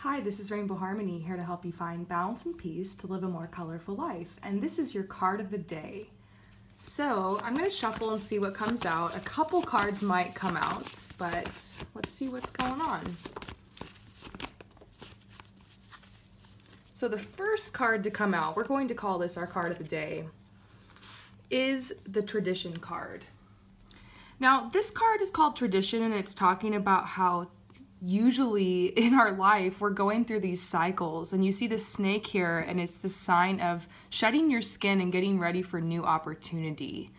Hi, this is Rainbow Harmony, here to help you find balance and peace to live a more colorful life. And this is your card of the day. So I'm going to shuffle and see what comes out. A couple cards might come out, but let's see what's going on. So the first card to come out, we're going to call this our card of the day, is the Tradition card. Now, this card is called Tradition, and it's talking about how usually in our life we're going through these cycles, and you see this snake here, and it's the sign of shedding your skin and getting ready for new opportunity.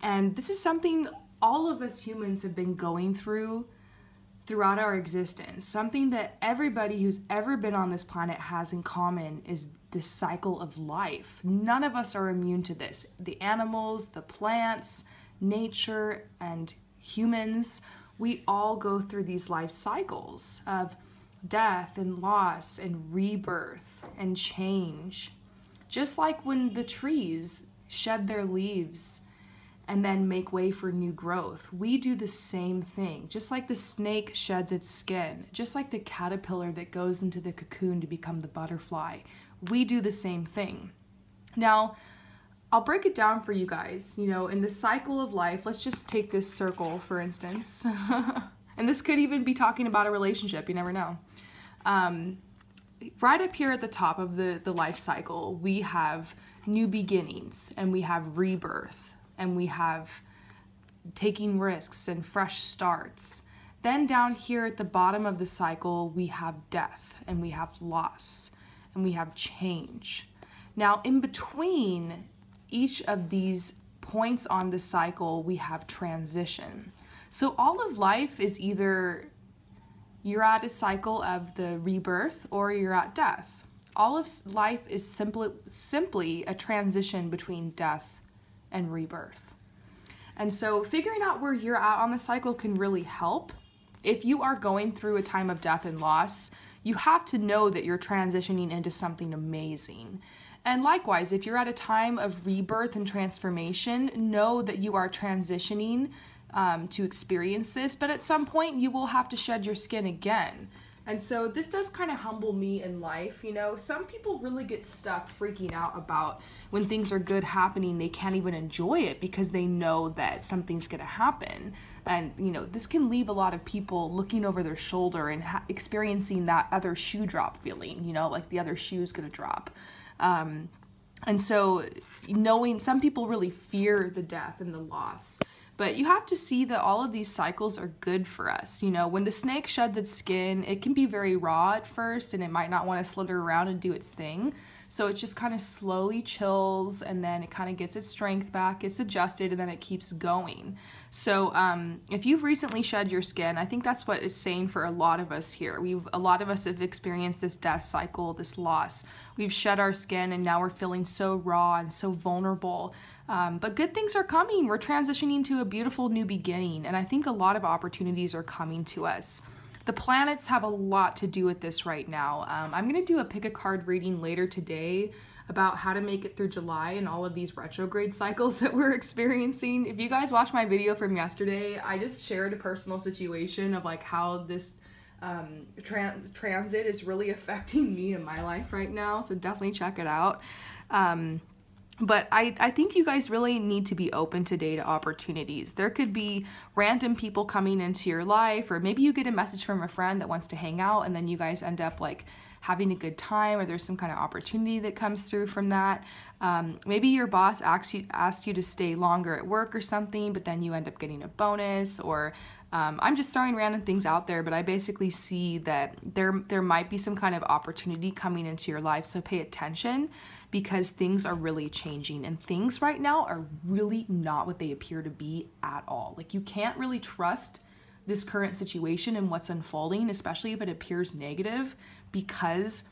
And this is something all of us humans have been going through throughout our existence. Something that everybody who's ever been on this planet has in common is this cycle of life. None of us are immune to this. The animals, the plants, nature, and humans, we all go through these life cycles of death and loss and rebirth and change. Just like when the trees shed their leaves and then make way for new growth, we do the same thing. Just like the snake sheds its skin, just like the caterpillar that goes into the cocoon to become the butterfly, we do the same thing. Now, I'll break it down for you guys. In the cycle of life, let's just take this circle, for instance. And this could even be talking about a relationship, you never know. Right up here at the top of the life cycle, we have new beginnings, and we have rebirth, and we have taking risks and fresh starts. Then down here at the bottom of the cycle, we have death, and we have loss, and we have change. Now, in between each of these points on the cycle, we have transition. So all of life is either you're at a cycle of the rebirth or you're at death. All of life is simply a transition between death and rebirth. And so figuring out where you're at on the cycle can really help. If you are going through a time of death and loss, you have to know that you're transitioning into something amazing. And likewise, if you're at a time of rebirth and transformation, know that you are transitioning to experience this, but at some point you will have to shed your skin again. And so this does kind of humble me in life. Some people really get stuck freaking out about when things are good happening, they can't even enjoy it because they know that something's going to happen. And, this can leave a lot of people looking over their shoulder and experiencing that other shoe drop feeling, like the other shoe's going to drop. And so knowing some people really fear the death and the loss, but you have to see that all of these cycles are good for us. When the snake sheds its skin, it can be very raw at first and it might not want to slither around and do its thing. So it just kind of slowly chills, and then it kind of gets its strength back, it's adjusted, and then it keeps going. So if you've recently shed your skin, I think that's what it's saying for a lot of us here. A lot of us have experienced this death cycle, this loss. We've shed our skin, and now we're feeling so raw and so vulnerable. But good things are coming. We're transitioning to a beautiful new beginning, and I think a lot of opportunities are coming to us. The planets have a lot to do with this right now. I'm going to do a pick a card reading later today about how to make it through July and all of these retrograde cycles that we're experiencing. If you guys watched my video from yesterday, I just shared a personal situation of like how this transit is really affecting me in my life right now. So definitely check it out. But I think you guys really need to be open today to opportunities. There could be random people coming into your life, or maybe you get a message from a friend that wants to hang out, and then you guys end up like having a good time, or there's some kind of opportunity that comes through from that. Maybe your boss asked you to stay longer at work or something, but then you end up getting a bonus, or I'm just throwing random things out there, but I basically see that there might be some kind of opportunity coming into your life, so pay attention, because things are really changing, and things right now are really not what they appear to be at all. Like, you can't really trust this current situation and what's unfolding, especially if it appears negative, because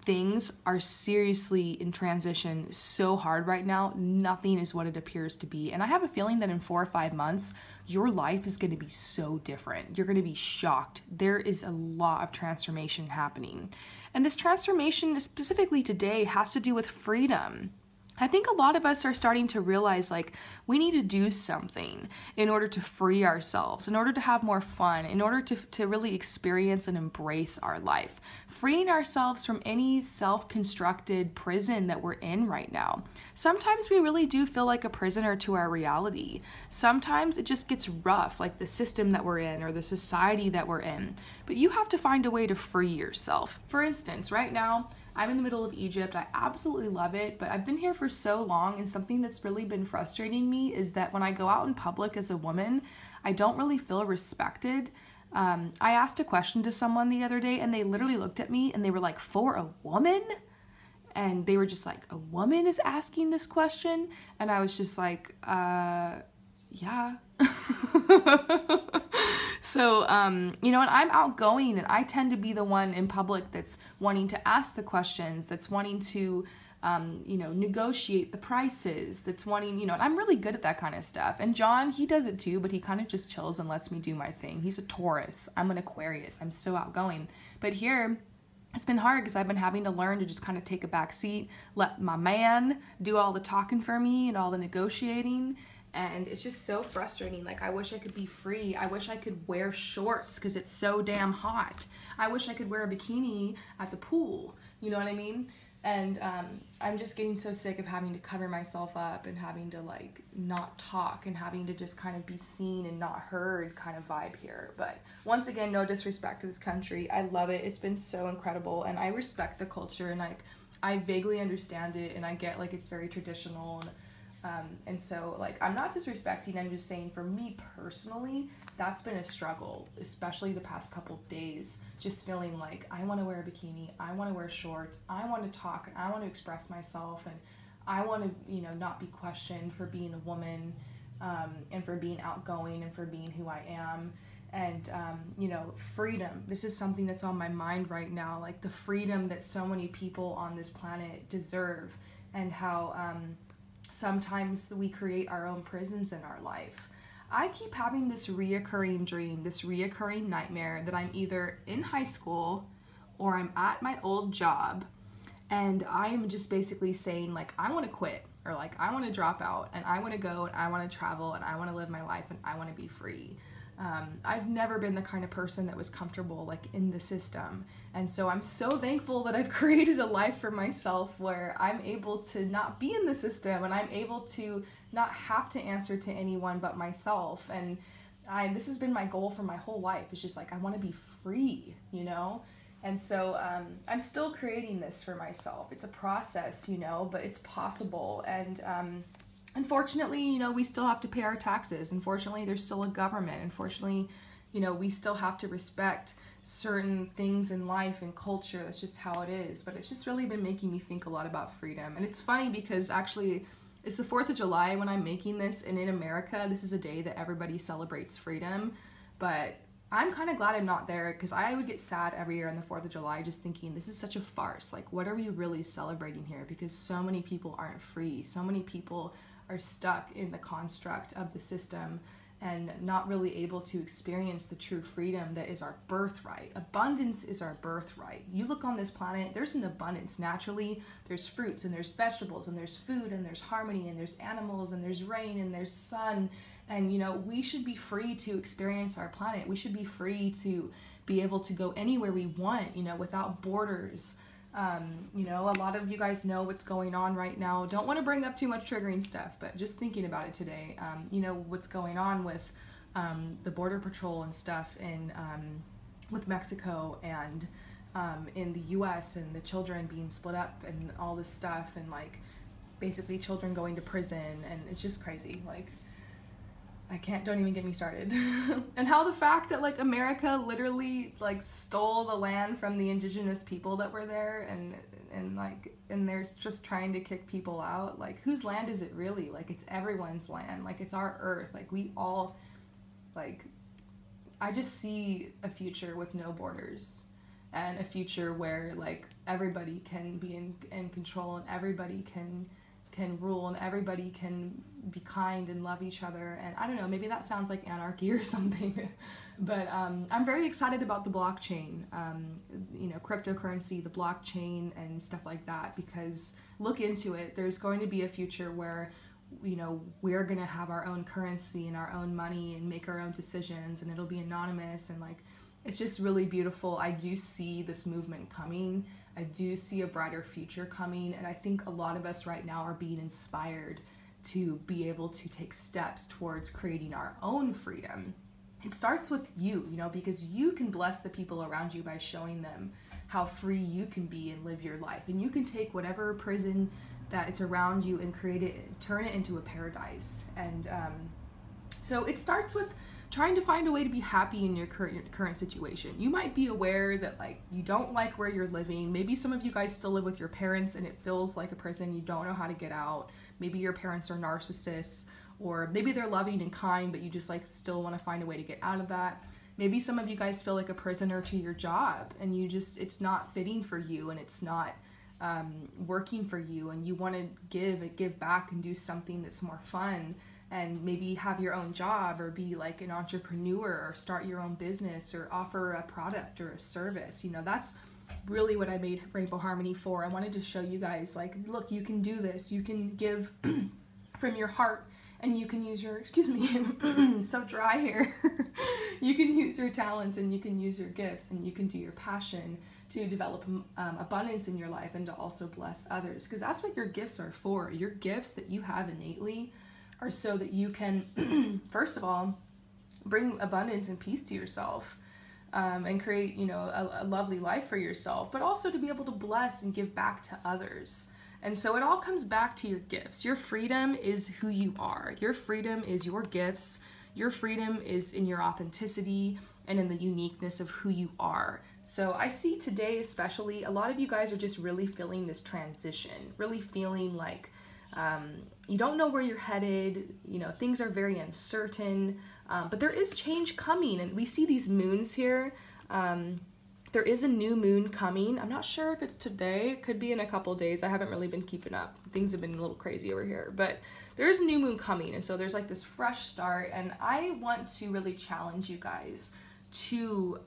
things are seriously in transition so hard right now. Nothing is what it appears to be. And I have a feeling that in 4 or 5 months, your life is going to be so different. You're going to be shocked. There is a lot of transformation happening. And this transformation, specifically today, has to do with freedom. I think a lot of us are starting to realize like we need to do something in order to free ourselves, in order to have more fun, in order to really experience and embrace our life, freeing ourselves from any self-constructed prison that we're in right now. Sometimes we really do feel like a prisoner to our reality. Sometimes it just gets rough, like the system that we're in or the society that we're in. But you have to find a way to free yourself. For instance, right now, I'm in the middle of Egypt. I absolutely love it, but I've been here for so long, and something that's really been frustrating me is that when I go out in public as a woman, I don't really feel respected. I asked a question to someone the other day, and they literally looked at me and they were like, "For a woman?" And they were just like, "A woman is asking this question?" And I was just like, yeah. So, you know, and I'm outgoing, and I tend to be the one in public that's wanting to ask the questions, that's wanting to, you know, negotiate the prices, that's wanting, you know, and I'm really good at that kind of stuff. And John, he does it too, but he kind of just chills and lets me do my thing. He's a Taurus. I'm an Aquarius. I'm so outgoing. But here, it's been hard because I've been having to learn to just kind of take a back seat, let my man do all the talking for me and all the negotiating. And it's just so frustrating. Like, I wish I could be free. I wish I could wear shorts because it's so damn hot. I wish I could wear a bikini at the pool. You know what I mean? And I'm just getting so sick of having to cover myself up and having to, like, not talk and having to just kind of be seen and not heard kind of vibe here. But once again, no disrespect to this country. I love it. It's been so incredible. And I respect the culture, and, like, I vaguely understand it, and I get, like, it's very traditional. And so, like, I'm not disrespecting, I'm just saying for me personally, that's been a struggle, especially the past couple days, just feeling like I want to wear a bikini, I want to wear shorts, I want to talk, and I want to express myself, and I want to, you know, not be questioned for being a woman, and for being outgoing and for being who I am. And, you know, freedom. This is something that's on my mind right now, like the freedom that so many people on this planet deserve, and how, sometimes we create our own prisons in our life. I keep having this reoccurring dream, this reoccurring nightmare that I'm either in high school or I'm at my old job, and I am just basically saying, like, I want to quit, or like, I want to drop out, and I want to go, and I want to travel, and I want to live my life, and I want to be free. I've never been the kind of person that was comfortable, like, in the system. And so I'm so thankful that I've created a life for myself where I'm able to not be in the system, and I'm able to not have to answer to anyone but myself. And this has been my goal for my whole life. It's just like, I want to be free, you know? And so I'm still creating this for myself. It's a process, you know, but it's possible. And unfortunately, you know, we still have to pay our taxes. Unfortunately, there's still a government. Unfortunately, you know, we still have to respect certain things in life and culture. That's just how it is. But it's just really been making me think a lot about freedom. And it's funny because actually it's the 4th of July when I'm making this, and in America, this is a day that everybody celebrates freedom. But I'm kind of glad I'm not there, because I would get sad every year on the 4th of July just thinking, this is such a farce. Like, what are we really celebrating here? Because so many people aren't free. So many people are stuck in the construct of the system and not really able to experience the true freedom that is our birthright. Abundance is our birthright. You look on this planet, there's an abundance naturally. There's fruits, and there's vegetables, and there's food, and there's harmony, and there's animals, and there's rain, and there's sun. And, you know, we should be free to experience our planet. We should be free to be able to go anywhere we want, you know, without borders. You know, a lot of you guys know what's going on right now. Don't want to bring up too much triggering stuff, but just thinking about it today, you know, what's going on with the Border Patrol and stuff in with Mexico, and in the US, and the children being split up and all this stuff, and like basically children going to prison, and it's just crazy. Like, don't even get me started. And how the fact that, like, America literally, like, stole the land from the indigenous people that were there, and they're just trying to kick people out. Like, whose land is it really? Like, it's everyone's land. Like, it's our earth. Like, we all, like, I just see a future with no borders, and a future where, like, everybody can be in control, and everybody can rule, and everybody can be kind and love each other. And I don't know, maybe that sounds like anarchy or something, But I'm very excited about the blockchain, cryptocurrency, the blockchain and stuff like that, because look into it. There's going to be a future where, we're going to have our own currency and our own money and make our own decisions, and it'll be anonymous, and like, it's just really beautiful. I do see this movement coming. I do see a brighter future coming, and I think a lot of us right now are being inspired to be able to take steps towards creating our own freedom. It starts with you, because you can bless the people around you by showing them how free you can be and live your life. And you can take whatever prison that is around you and turn it into a paradise. And so it starts with trying to find a way to be happy in your current situation. You might be aware that like you don't like where you're living. Maybe some of you guys still live with your parents and it feels like a prison. You don't know how to get out. Maybe your parents are narcissists, or maybe they're loving and kind, but you just like still want to find a way to get out of that. Maybe some of you guys feel like a prisoner to your job and it's not fitting for you, and it's not working for you, and you want to give back and do something that's more fun, and maybe have your own job, or be like an entrepreneur, or start your own business, or offer a product or a service. That's really what I made Rainbow Harmony for. I wanted to show you guys, like, look, you can do this. You can give from your heart, and you can use your, excuse me, so dry here. You can use your talents, and you can use your gifts, and you can do your passion to develop abundance in your life, and to also bless others, because that's what your gifts are for. Your gifts that you have innately are so that you can, first of all, bring abundance and peace to yourself, and create, a lovely life for yourself, but also to be able to bless and give back to others. And so it all comes back to your gifts. Your freedom is who you are. Your freedom is your gifts. Your freedom is in your authenticity and in the uniqueness of who you are. So I see today especially, a lot of you guys are just really feeling this transition, really feeling like you don't know where you're headed, things are very uncertain, but there is change coming, and we see these moons here. There is a new moon coming. I'm not sure if it's today. It could be in a couple days. I haven't really been keeping up. Things have been a little crazy over here, but there is a new moon coming, and so there's like this fresh start, and I want to really challenge you guys to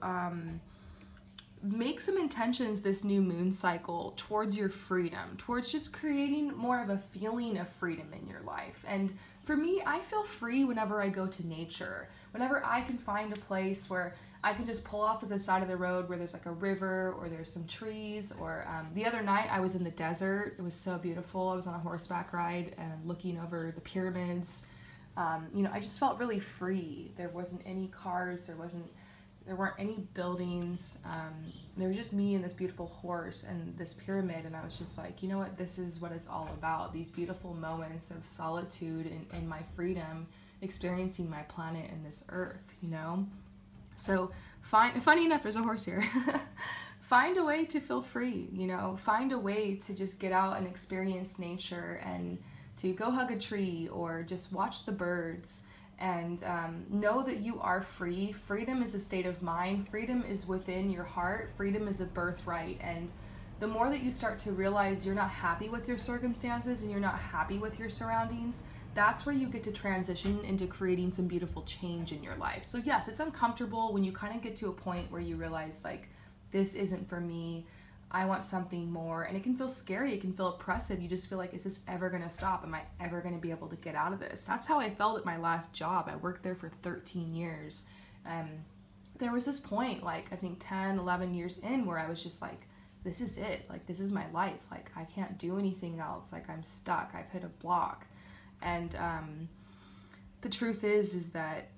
make some intentions this new moon cycle towards your freedom, towards just creating more of a feeling of freedom in your life. And for me, I feel free whenever I go to nature, whenever I can find a place where I can just pull off to the side of the road where there's like a river, or there's some trees, or the other night I was in the desert. It was so beautiful. I was on a horseback ride and looking over the pyramids. I just felt really free. There wasn't any cars. There weren't any buildings. There was just me and this beautiful horse and this pyramid, and I was just like, you know what, this is what it's all about. These beautiful moments of solitude and my freedom, experiencing my planet and this earth, So funny enough, there's a horse here. Find a way to feel free, find a way to just get out and experience nature, and to go hug a tree, or just watch the birds. And know that you are free. Freedom is a state of mind. Freedom is within your heart. Freedom is a birthright. And the more that you start to realize you're not happy with your circumstances and you're not happy with your surroundings, that's where you get to transition into creating some beautiful change in your life. So yes, it's uncomfortable when you kind of get to a point where you realize, like, this isn't for me. I want something more, and it can feel scary, it can feel oppressive. You just feel like, is this ever gonna stop? Am I ever gonna be able to get out of this? That's how I felt at my last job. I worked there for 13 years. There was this point, like I think 10, 11 years in, where I was just like, this is it. Like, this is my life. Like, I can't do anything else. Like, I'm stuck. I've hit a block. And the truth is that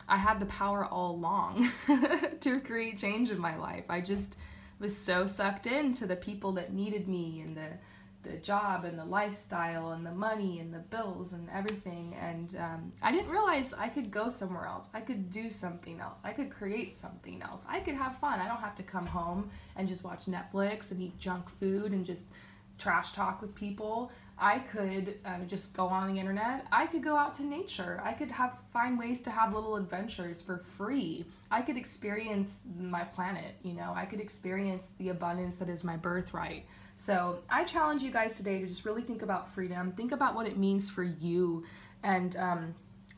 I had the power all along to create change in my life. I just was so sucked into the people that needed me, and the job and the lifestyle and the money and the bills and everything, and I didn't realize I could go somewhere else. I could do something else. I could create something else. I could have fun. I don't have to come home and just watch Netflix and eat junk food and just trash talk with people. I could just go on the internet. I could go out to nature. I could find ways to have little adventures for free. I could experience my planet, I could experience the abundance that is my birthright. So I challenge you guys today to just really think about freedom. Think about what it means for you. And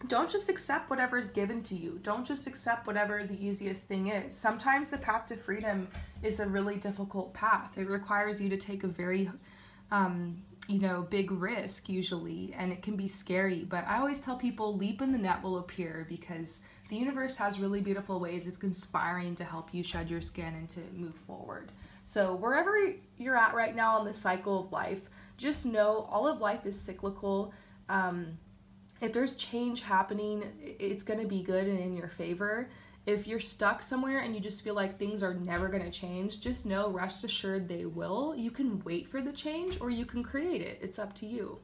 don't just accept whatever's given to you. Don't just accept whatever the easiest thing is. Sometimes the path to freedom is a really difficult path. It requires you to take a very, big risk usually, and it can be scary. But I always tell people, leap and the net will appear, because the universe has really beautiful ways of conspiring to help you shed your skin and to move forward. So wherever you're at right now in the cycle of life, just know all of life is cyclical. If there's change happening, it's going to be good and in your favor. If you're stuck somewhere and you just feel like things are never going to change, just know, rest assured they will. You can wait for the change or you can create it. It's up to you.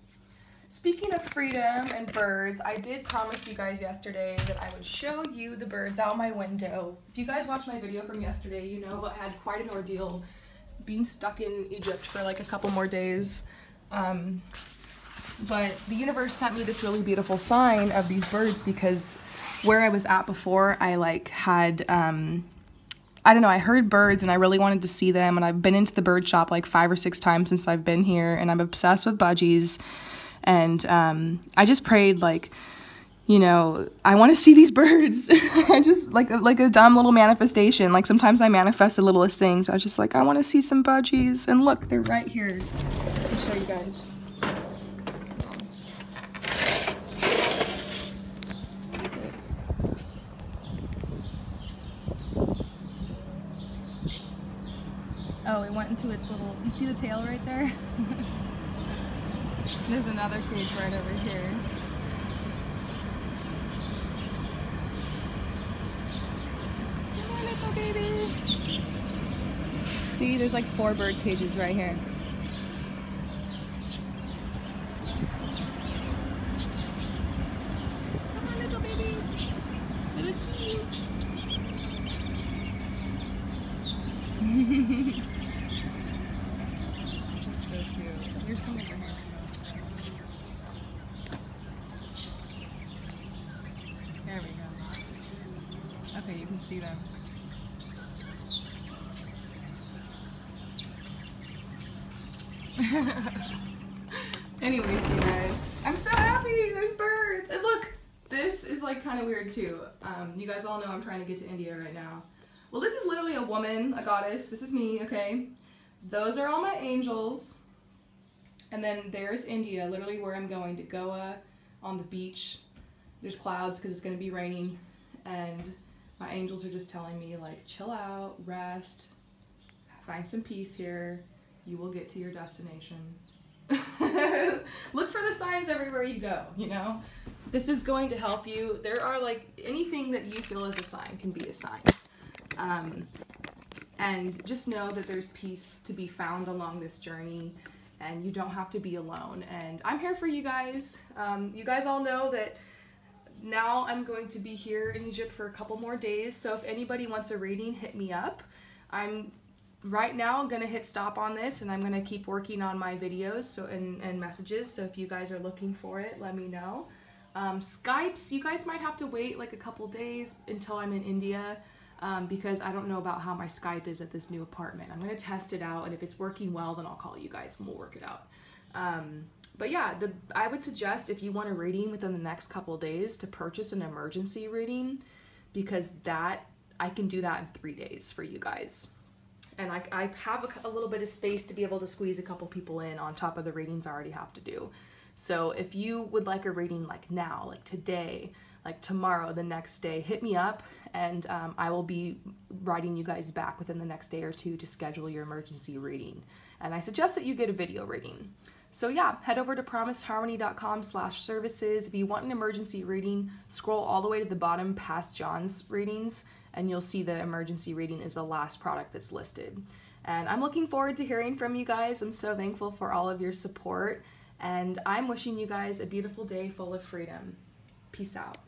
Speaking of freedom and birds, I did promise you guys yesterday that I would show you the birds out my window. If you guys watched my video from yesterday, you know I had quite an ordeal being stuck in Egypt for like a couple more days. But the universe sent me this really beautiful sign of these birds, because where I was at before, I had, I heard birds and I really wanted to see them. And I've been into the bird shop like 5 or 6 times since I've been here, and I'm obsessed with budgies. And I just prayed, I want to see these birds. I just, like a dumb little manifestation. Like sometimes I manifest the littlest things. I was just like, I want to see some budgies. And look, they're right here. Let me show you guys. Oh, it went into its little, you see the tail right there? There's another cage right over here. Come on, little baby. See, there's like 4 bird cages right here. Come on, little baby. Let us see you. So cute. Here's some over here. There we go. Okay, you can see them. Anyways, you guys, I'm so happy. There's birds. And look, this is like kind of weird too. You guys all know I'm trying to get to India right now. Well, this is literally a woman, a goddess. This is me, okay? Those are all my angels. And then there's India, literally where I'm going, to Goa, on the beach. There's clouds because it's going to be raining. And my angels are just telling me, like, chill out, rest, find some peace here. You will get to your destination. Look for the signs everywhere you go, you know? This is going to help you. There are, like, anything that you feel is a sign can be a sign. And just know that there's peace to be found along this journey, and you don't have to be alone. And I'm here for you guys. You guys all know that now I'm going to be here in Egypt for a couple more days, so if anybody wants a reading, hit me up. I'm right now gonna hit stop on this, and I'm gonna keep working on my videos and messages, so if you guys are looking for it, let me know. Skypes, you guys might have to wait like a couple days until I'm in India, because I don't know about how my Skype is at this new apartment. I'm gonna test it out, and if it's working well, then I'll call you guys and we'll work it out. But yeah, I would suggest, if you want a reading within the next couple days, to purchase an emergency reading, because I can do that in 3 days for you guys. And I have a little bit of space to be able to squeeze a couple people in on top of the readings I already have to do. So if you would like a reading like now, like today, like tomorrow, the next day, hit me up, and I will be writing you guys back within the next day or 2 to schedule your emergency reading. And I suggest that you get a video reading. So yeah, head over to promiseharmony.com/services. If you want an emergency reading, scroll all the way to the bottom past John's readings, and you'll see the emergency reading is the last product that's listed. And I'm looking forward to hearing from you guys. I'm so thankful for all of your support, and I'm wishing you guys a beautiful day full of freedom. Peace out.